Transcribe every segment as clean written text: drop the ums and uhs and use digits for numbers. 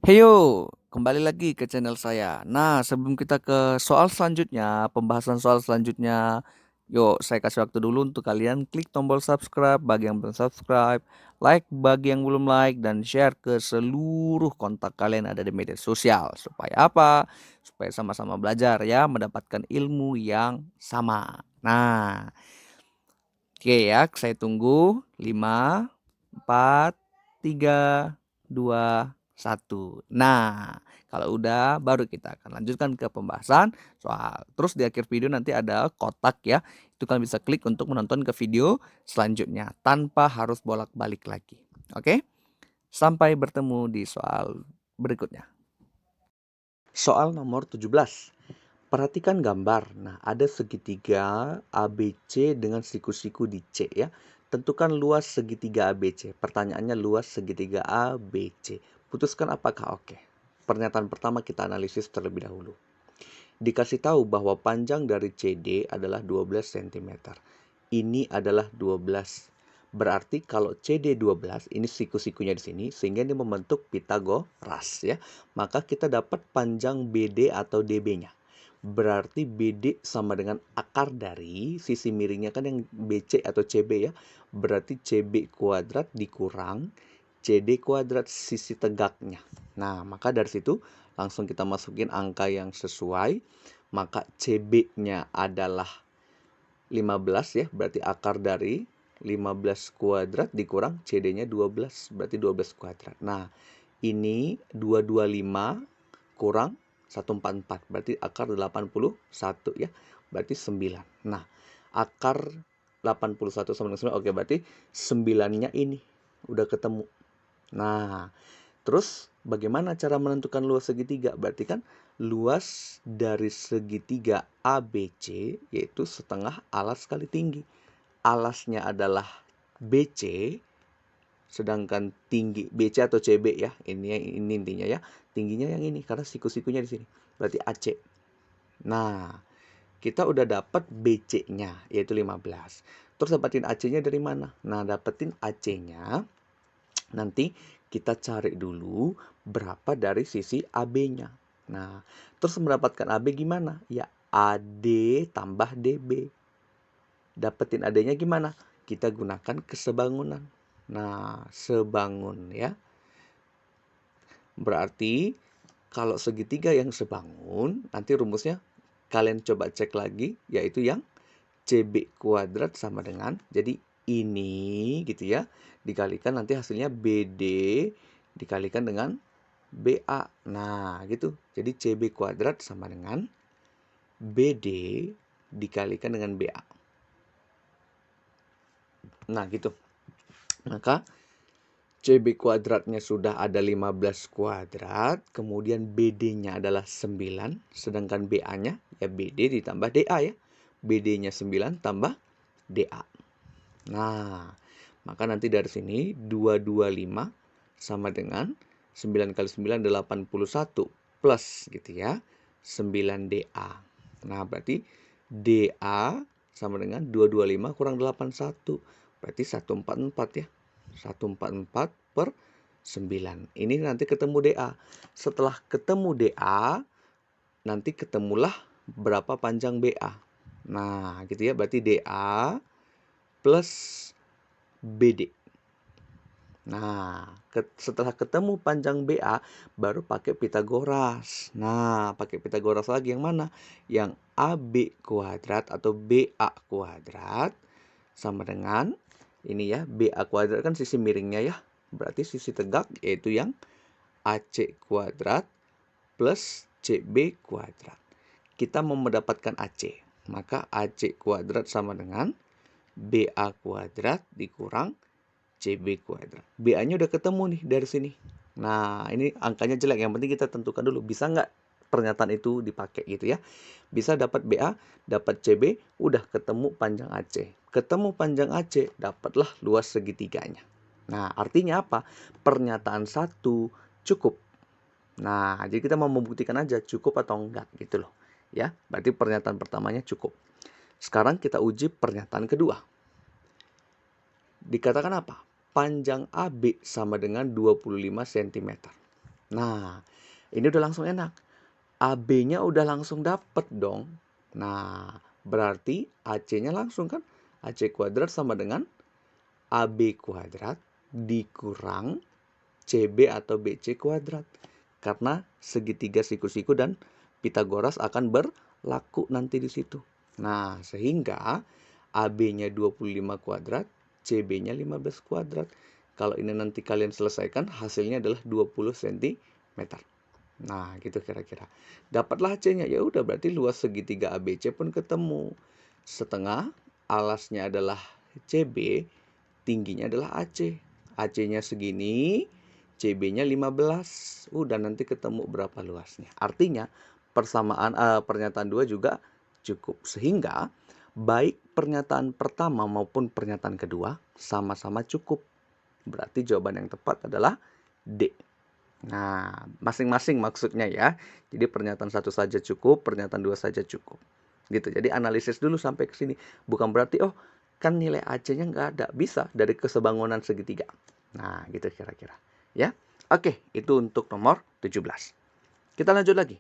Heyo, kembali lagi ke channel saya. Nah, sebelum kita ke soal selanjutnya, pembahasan soal selanjutnya, yuk saya kasih waktu dulu untuk kalian klik tombol subscribe bagi yang belum subscribe, like bagi yang belum like, dan share ke seluruh kontak kalian ada di media sosial. Supaya apa? Supaya sama-sama belajar ya, mendapatkan ilmu yang sama. Nah, oke ya, saya tunggu. 5, 4, 3, 2, 1. Nah, kalau udah baru kita akan lanjutkan ke pembahasan soal. Terus di akhir video nanti ada kotak ya. Itu kalian bisa klik untuk menonton ke video selanjutnya tanpa harus bolak-balik lagi. Oke? Sampai bertemu di soal berikutnya. Soal nomor 17. Perhatikan gambar. Nah, ada segitiga ABC dengan siku-siku di C ya. Tentukan luas segitiga ABC. Pertanyaannya luas segitiga ABC. Putuskan apakah oke. Pernyataan pertama kita analisis terlebih dahulu. Dikasih tahu bahwa panjang dari CD adalah 12 cm. Ini adalah 12. Berarti kalau CD 12, ini siku-sikunya di sini, sehingga ini membentuk Pitagoras ya. Maka kita dapat panjang BD atau DB-nya. Berarti BD sama dengan akar dari sisi miringnya kan yang BC atau CB ya. Berarti CB kuadrat dikurang CD kuadrat sisi tegaknya. Nah, maka dari situ langsung kita masukin angka yang sesuai. Maka CB-nya adalah 15 ya, berarti akar dari 15 kuadrat dikurang CD-nya 12, berarti 12 kuadrat. Nah, ini 225 kurang 144, berarti akar 81 ya, berarti 9. Nah, akar 81 sama dengan 9, oke, berarti 9-nya ini udah ketemu. Nah, terus bagaimana cara menentukan luas segitiga? Berarti kan luas dari segitiga ABC yaitu setengah alas kali tinggi. Alasnya adalah BC, sedangkan tinggi BC atau CB ya. Ini intinya ya. Tingginya yang ini karena siku-sikunya di sini. Berarti AC. Nah, kita udah dapat BC-nya yaitu 15. Terus dapetin AC-nya dari mana? Nah, dapetin AC-nya nanti kita cari dulu berapa dari sisi AB-nya. Nah, terus mendapatkan AB gimana? Ya, AD tambah DB. Dapetin AD-nya gimana? Kita gunakan kesebangunan. Nah, sebangun ya. Berarti kalau segitiga yang sebangun, nanti rumusnya kalian coba cek lagi, yaitu yang CB kuadrat sama dengan, jadi ini gitu ya, dikalikan nanti hasilnya BD dikalikan dengan BA. Nah, gitu. Jadi CB kuadrat sama dengan BD dikalikan dengan BA. Nah, gitu. Maka CB kuadratnya sudah ada 15 kuadrat, kemudian BD-nya adalah 9, sedangkan BA-nya ya BD ditambah DA ya. BD-nya 9 tambah DA. Nah, maka nanti dari sini 225 sama dengan 9 kali 9 81 plus gitu ya 9DA. Nah, berarti DA sama dengan 225 kurang 81. Berarti 144 ya. 144 per 9. Ini nanti ketemu DA. Setelah ketemu DA, nanti ketemulah berapa panjang BA. Nah, gitu ya. Berarti DA plus BD. Nah, setelah ketemu panjang BA, baru pakai Pitagoras. Nah, pakai Pitagoras lagi yang mana? Yang AB kuadrat atau BA kuadrat sama dengan ini ya, BA kuadrat kan sisi miringnya ya. Berarti sisi tegak yaitu yang AC kuadrat plus CB kuadrat. Kita mau mendapatkan AC, maka AC kuadrat sama dengan BA kuadrat dikurang CB kuadrat. BA-nya udah ketemu nih dari sini. Nah, ini angkanya jelek. Yang penting kita tentukan dulu. Bisa nggak pernyataan itu dipakai gitu ya. Bisa dapat BA, dapat CB, udah ketemu panjang AC. Ketemu panjang AC, dapatlah luas segitiganya. Nah, artinya apa? Pernyataan satu cukup. Nah, jadi kita mau membuktikan aja cukup atau enggak gitu loh. Ya, berarti pernyataan pertamanya cukup. Sekarang kita uji pernyataan kedua. Dikatakan apa? Panjang AB sama dengan 25 cm. Nah, ini udah langsung enak. AB-nya udah langsung dapet dong. Nah, berarti AC-nya langsung kan. AC kuadrat sama dengan AB kuadrat dikurang CB atau BC kuadrat. Karena segitiga siku-siku dan Pitagoras akan berlaku nanti di situ. Nah, sehingga AB-nya 25 kuadrat, CB-nya 15 kuadrat. Kalau ini nanti kalian selesaikan, hasilnya adalah 20 cm. Nah, gitu kira-kira. Dapatlah C-nya. Ya udah, berarti luas segitiga ABC pun ketemu. Setengah, alasnya adalah CB, tingginya adalah AC. AC-nya segini, CB-nya 15. Udah, nanti ketemu berapa luasnya. Artinya, pernyataan 2 juga cukup. Sehingga, baik pernyataan pertama maupun pernyataan kedua sama-sama cukup. Berarti jawaban yang tepat adalah D. Nah, masing-masing maksudnya ya. Jadi pernyataan 1 saja cukup, pernyataan 2 saja cukup. Gitu. Jadi analisis dulu sampai ke sini. Bukan berarti kan nilai AC-nya nggak ada. Bisa dari kesebangunan segitiga. Nah, gitu kira-kira. Ya. Oke, itu untuk nomor 17. Kita lanjut lagi.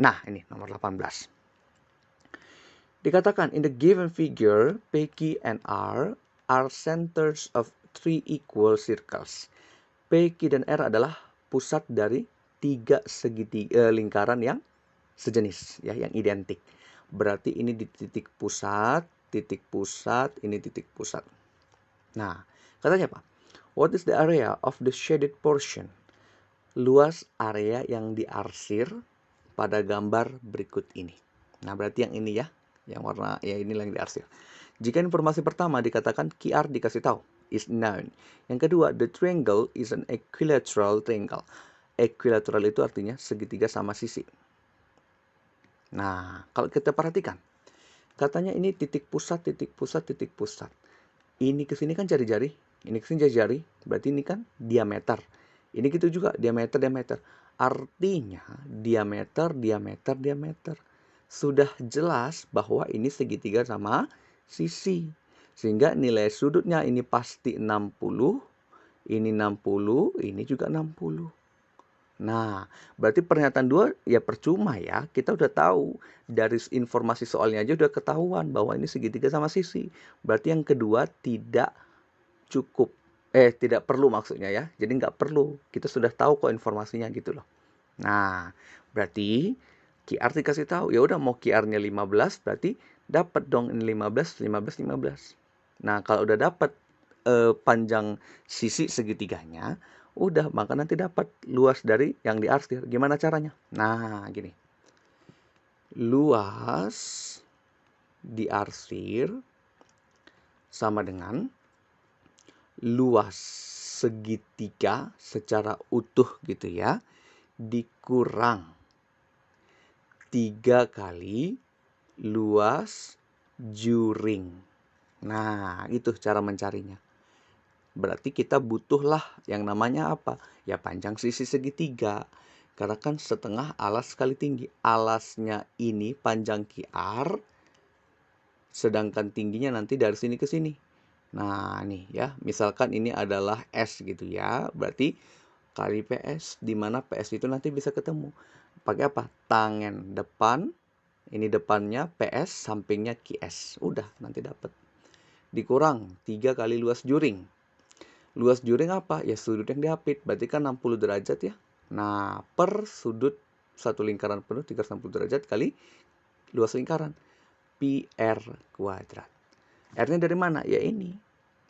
Nah, ini nomor 18. Dikatakan in the given figure, P, Q, and R are centers of 3 equal circles. P, Q, dan R adalah pusat dari 3 lingkaran yang sejenis, ya, yang identik. Berarti ini di titik pusat, ini titik pusat. Nah, katanya apa? What is the area of the shaded portion? Luas area yang diarsir pada gambar berikut ini. Nah, berarti yang ini ya, yang warna ya inilah yang diarsir. Jika informasi pertama dikatakan QR dikasih tahu, is known. Yang kedua, the triangle is an equilateral triangle. Equilateral itu artinya segitiga sama sisi. Nah, kalau kita perhatikan, katanya ini titik pusat, titik pusat, titik pusat. Ini ke sini kan jari-jari, ini ke sini jari-jari, berarti ini kan diameter. Ini gitu juga, diameter, diameter. Artinya diameter, diameter, diameter. Sudah jelas bahwa ini segitiga sama sisi. Sehingga nilai sudutnya ini pasti 60, ini 60, ini juga 60. Nah, berarti pernyataan 2 ya percuma ya. Kita udah tahu dari informasi soalnya aja udah ketahuan bahwa ini segitiga sama sisi. Berarti yang kedua tidak cukup. Tidak perlu maksudnya ya. Jadi nggak perlu. Kita sudah tahu kok informasinya gitu loh. Nah, berarti QR dikasih tahu. Ya udah, mau QR-nya 15 berarti dapat dong ini 15, 15, 15. Nah, kalau udah dapat panjang sisi segitiganya, udah, maka nanti dapat luas dari yang diarsir. Gimana caranya? Nah, gini. Luas diarsir sama dengan luas segitiga secara utuh gitu ya, dikurang 3 kali luas juring. Nah, itu cara mencarinya. Berarti kita butuhlah yang namanya apa? Ya panjang sisi segitiga. Karena kan setengah alas kali tinggi. Alasnya ini panjang QR, sedangkan tingginya nanti dari sini ke sini. Nah, nih ya, misalkan ini adalah S gitu ya. Berarti kali PS, di mana PS itu nanti bisa ketemu. Pakai apa? Tangen depan, ini depannya PS, sampingnya QS. Udah, nanti dapat. Dikurang 3 kali luas juring. Luas juring apa? Ya sudut yang diapit. Berarti kan 60 derajat ya. Nah, per sudut satu lingkaran penuh 360 derajat kali luas lingkaran. Pi R kuadrat. R-nya dari mana? Ya ini.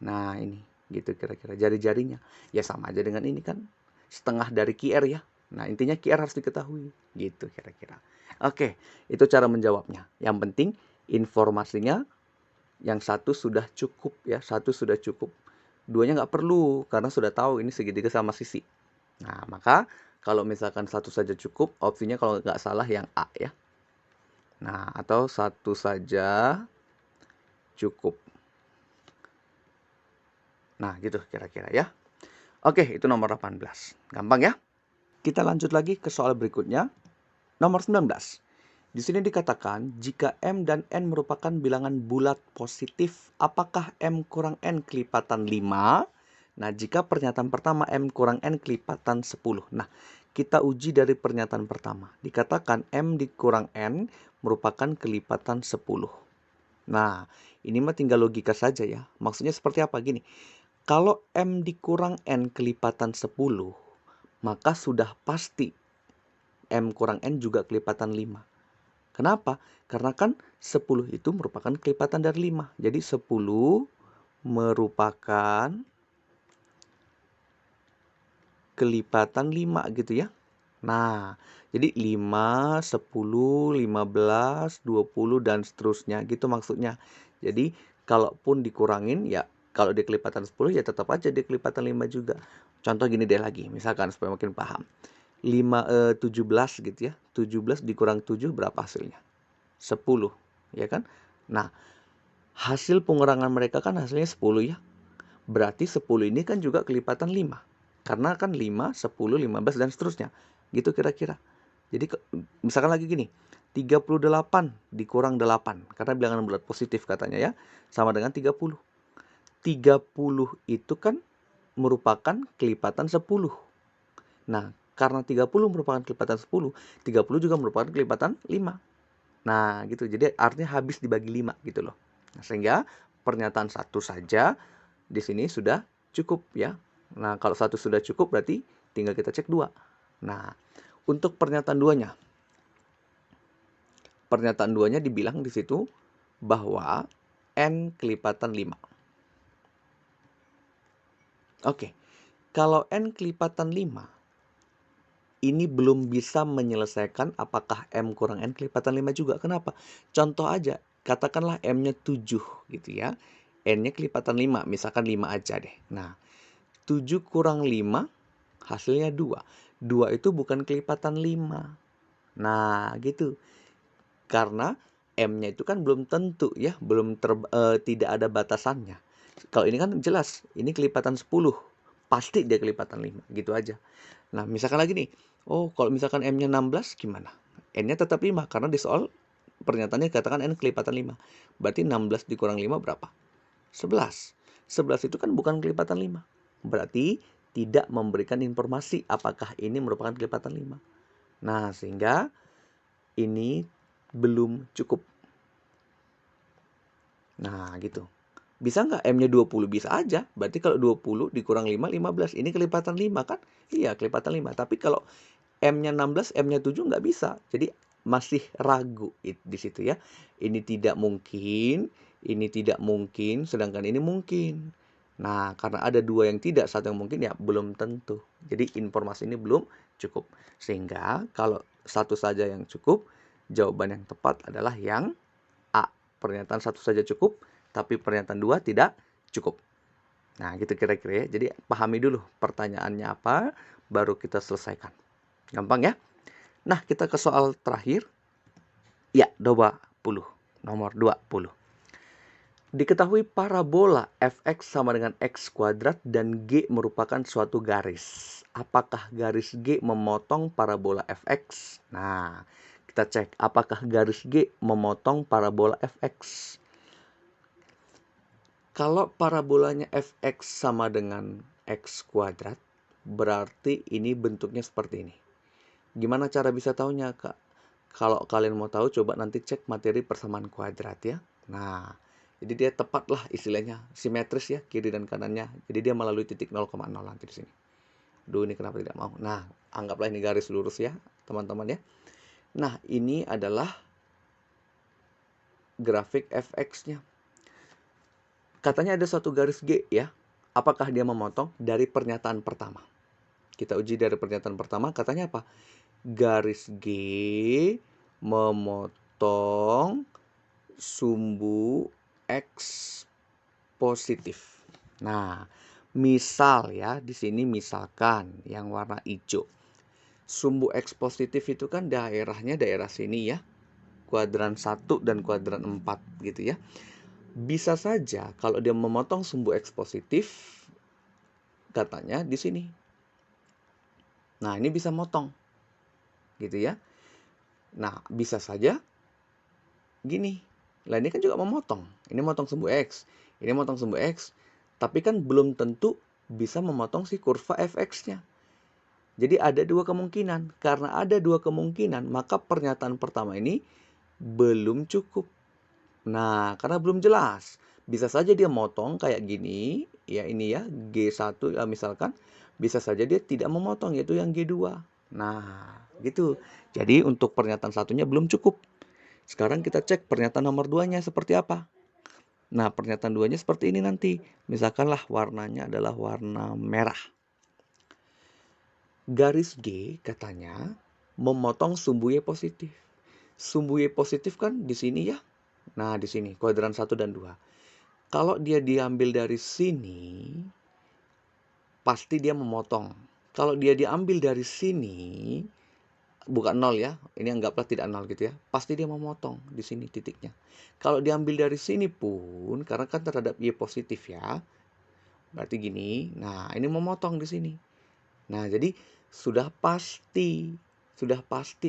Nah, ini. Gitu kira-kira. Jari-jarinya. Ya sama aja dengan ini kan. Setengah dari QR ya. Nah, intinya QR harus diketahui. Gitu kira-kira. Oke, itu cara menjawabnya. Yang penting informasinya yang satu sudah cukup ya. Satu sudah cukup. Duanya nggak perlu karena sudah tahu ini segitiga sama sisi. Nah, maka kalau misalkan satu saja cukup, opsinya kalau nggak salah yang A ya. Nah, atau satu saja cukup. Nah, gitu kira-kira ya. Oke, itu nomor 18. Gampang ya. Kita lanjut lagi ke soal berikutnya. Nomor 19. Di sini dikatakan, jika M dan N merupakan bilangan bulat positif, apakah M kurang N kelipatan 5 Nah, jika pernyataan pertama M kurang N kelipatan 10. Nah, kita uji dari pernyataan pertama. Dikatakan M dikurang N merupakan kelipatan 10. Nah, ini mah tinggal logika saja ya. Maksudnya seperti apa? Gini, kalau M dikurang N kelipatan 10, maka sudah pasti M kurang N juga kelipatan 5. Kenapa? Karena kan 10 itu merupakan kelipatan dari 5. Jadi 10 merupakan kelipatan 5 gitu ya. Nah, jadi 5, 10, 15, 20 dan seterusnya gitu maksudnya. Jadi, kalaupun dikurangin ya kalau dia kelipatan 10 ya tetap aja dia kelipatan 5 juga. Contoh gini deh lagi, misalkan supaya makin paham. 17 gitu ya. 17 dikurang 7 berapa hasilnya? 10, ya kan? Nah, hasil pengurangan mereka kan hasilnya 10 ya. Berarti 10 ini kan juga kelipatan 5. Karena kan 5, 10, 15 dan seterusnya. Gitu kira-kira. Jadi misalkan lagi gini, 38 dikurang 8. Karena bilangan bulat positif katanya ya. Sama dengan 30. 30 itu kan merupakan kelipatan 10. Nah, karena 30 merupakan kelipatan 10, 30 juga merupakan kelipatan 5. Nah, gitu. Jadi artinya habis dibagi 5 gitu loh. Nah, sehingga pernyataan satu saja di sini sudah cukup ya. Nah, kalau satu sudah cukup berarti tinggal kita cek 2. Nah, untuk pernyataan 2-nya. Pernyataan 2-nya dibilang di situ bahwa N kelipatan 5. Oke. Kalau N kelipatan 5, ini belum bisa menyelesaikan apakah M kurang N kelipatan 5 juga. Kenapa? Contoh aja, katakanlah M-nya 7 gitu ya. N-nya kelipatan 5, misalkan 5 aja deh. Nah, 7 kurang 5 hasilnya 2. 2 itu bukan kelipatan 5. Nah, gitu. Karena M-nya itu kan belum tentu ya, tidak ada batasannya. Kalau ini kan jelas, ini kelipatan 10. Pasti dia kelipatan 5, gitu aja. Nah, misalkan lagi nih. Oh, kalau misalkan M-nya 16 gimana? N-nya tetap 5 karena di soal pernyataannya katakan N kelipatan 5. Berarti 16 dikurang 5 berapa? 11. 11 itu kan bukan kelipatan 5. Berarti tidak memberikan informasi apakah ini merupakan kelipatan 5. Nah, sehingga ini belum cukup. Nah, gitu. Bisa nggak M-nya 20? Bisa aja. Berarti kalau 20 dikurang 5, 15. Ini kelipatan 5 kan? Iya, kelipatan 5. Tapi kalau M-nya 16, M-nya 7 nggak bisa. Jadi masih ragu di situ ya. Ini tidak mungkin, ini tidak mungkin, sedangkan ini mungkin. Nah, karena ada dua yang tidak, satu yang mungkin ya belum tentu. Jadi informasi ini belum cukup. Sehingga kalau satu saja yang cukup, jawaban yang tepat adalah yang A. Pernyataan satu saja cukup, tapi pernyataan dua tidak cukup. Nah, gitu kira-kira ya. Jadi pahami dulu pertanyaannya apa, baru kita selesaikan. Gampang ya? Nah, kita ke soal terakhir. Ya, 20. Nomor 20. Diketahui parabola fx sama dengan x kuadrat dan g merupakan suatu garis. Apakah garis G memotong parabola fx? Nah, kita cek apakah garis G memotong parabola fx. Kalau parabolanya fx sama dengan x kuadrat, berarti ini bentuknya seperti ini. Gimana cara bisa taunya, Kak? Kalau kalian mau tahu, coba nanti cek materi persamaan kuadrat ya. Nah, jadi dia tepat lah istilahnya, simetris ya, kiri dan kanannya. Jadi dia melalui titik 0,0 nanti di sini. Duh, ini kenapa tidak mau? Nah, anggaplah ini garis lurus ya, teman-teman ya. Nah, ini adalah grafik fx-nya. Katanya ada suatu garis G ya. Apakah dia memotong? Dari pernyataan pertama. Kita uji dari pernyataan pertama, katanya apa? Garis G memotong sumbu X positif. Nah, misal ya, di sini misalkan yang warna hijau. Sumbu X positif itu kan daerahnya daerah sini ya. Kuadran 1 dan kuadran 4 gitu ya. Bisa saja kalau dia memotong sumbu X positif, katanya di sini. Nah, ini bisa motong. Gitu ya. Nah, bisa saja gini. Lah ini kan juga memotong. Ini motong sumbu X. Ini motong sumbu X. Tapi kan belum tentu bisa memotong si kurva fx-nya. Jadi ada dua kemungkinan. Karena ada dua kemungkinan, maka pernyataan pertama ini belum cukup. Nah, karena belum jelas. Bisa saja dia motong kayak gini, ya ini ya, G1 ya misalkan. Bisa saja dia tidak memotong, yaitu yang G2. Nah, gitu. Jadi untuk pernyataan satunya belum cukup. Sekarang kita cek pernyataan nomor 2-nya seperti apa. Nah, pernyataan 2-nya seperti ini nanti. Misalkanlah warnanya adalah warna merah. Garis G katanya memotong sumbu Y positif. Sumbu Y positif kan di sini ya. Nah, di sini kuadran 1 dan 2. Kalau dia diambil dari sini, pasti dia memotong. Kalau dia diambil dari sini, bukan 0 ya, ini anggaplah tidak 0 gitu ya, pasti dia memotong di sini titiknya. Kalau diambil dari sini pun, karena kan terhadap Y positif ya, berarti gini, nah ini memotong di sini. Nah, jadi sudah pasti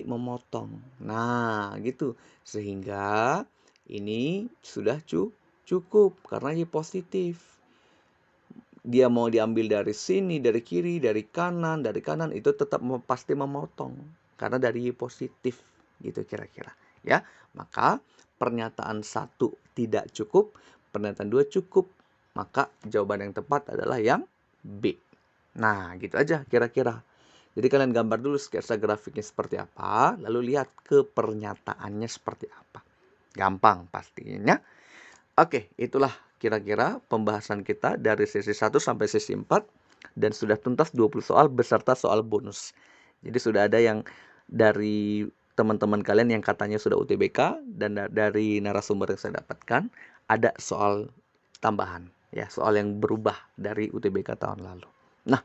memotong. Nah, gitu. Sehingga ini sudah cukup karena Y positif. Dia mau diambil dari sini, dari kiri, dari kanan itu tetap pasti memotong karena dari Y positif gitu kira-kira ya. Maka pernyataan 1 tidak cukup, pernyataan 2 cukup. Maka jawaban yang tepat adalah yang B. Nah, gitu aja kira-kira. Jadi kalian gambar dulu sketsa grafiknya seperti apa, lalu lihat ke pernyataannya seperti apa. Gampang pastinya. Oke, itulah kira-kira pembahasan kita dari sesi 1 sampai sesi 4 dan sudah tuntas 20 soal beserta soal bonus. Jadi sudah ada yang dari teman-teman kalian yang katanya sudah UTBK dan dari narasumber yang saya dapatkan ada soal tambahan ya, soal yang berubah dari UTBK tahun lalu. Nah,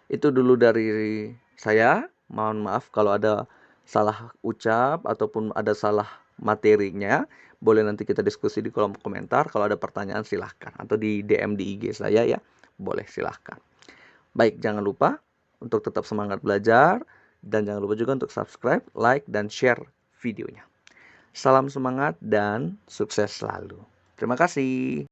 itu dulu dari saya. Mohon maaf kalau ada salah ucap ataupun ada salah materinya. Boleh nanti kita diskusi di kolom komentar. Kalau ada pertanyaan silahkan. Atau di DM di IG saya ya. Boleh silahkan. Baik, jangan lupa untuk tetap semangat belajar. Dan jangan lupa juga untuk subscribe, like, dan share videonya. Salam semangat dan sukses selalu. Terima kasih.